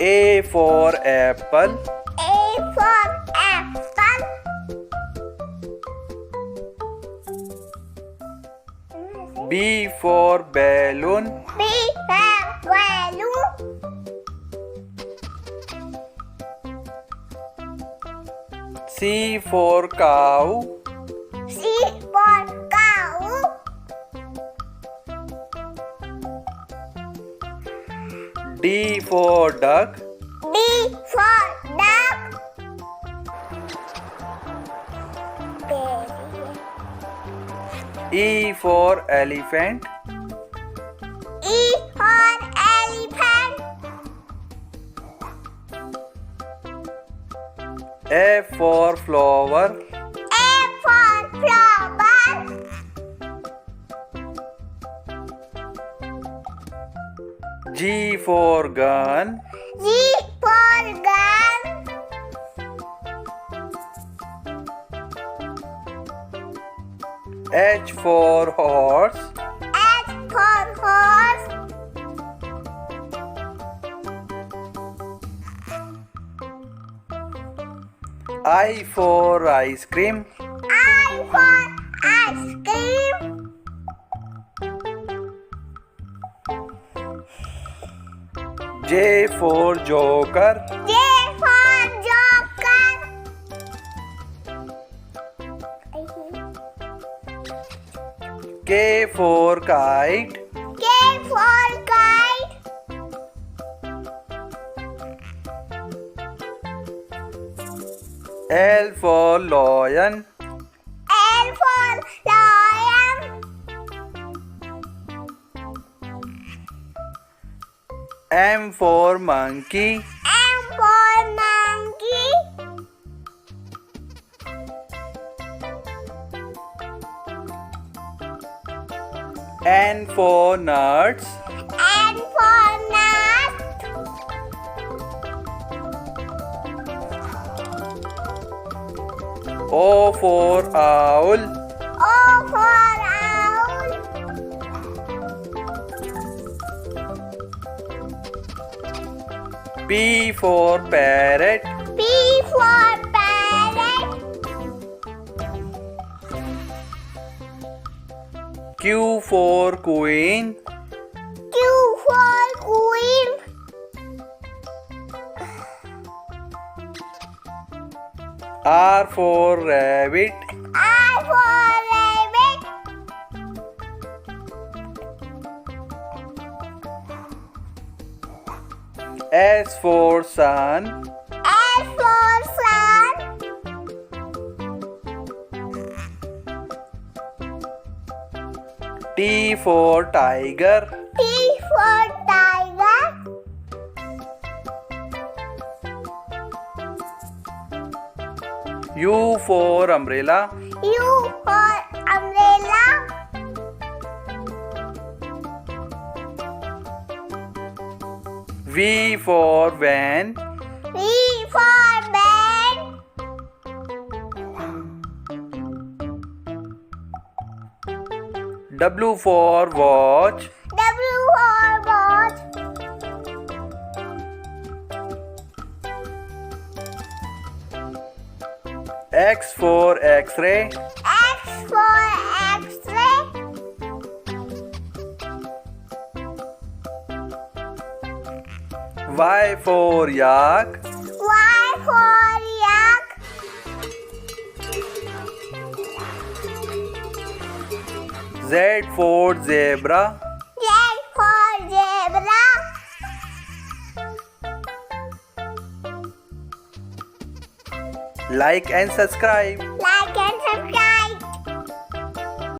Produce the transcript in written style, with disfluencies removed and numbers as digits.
A for apple. A for apple. B for balloon. B for balloon. C for cow. C for cow. D for duck. D for duck. E for elephant. E for elephant. F for flower. F for flower. G for gun. G for gun. H for horse. H for horse. I for ice cream. I for ice cream. J for joker. J for joker. K for kite. K for kite. L for lion. L for lion. M for monkey. M for monkey. N for nuts. N for nut. O for owl. O for owl. P for parrot. P for parrot. Q for queen. Q for queen. R for rabbit. R for rabbit. S for sun. S for sun. T for tiger. T for tiger. U for umbrella. U for umbrella. V for van. V for van. W for watch. W for watch. X for x-ray. X for X-ray. Y for yak. Y for yak. Z for zebra. Z for zebra. Like and subscribe. Like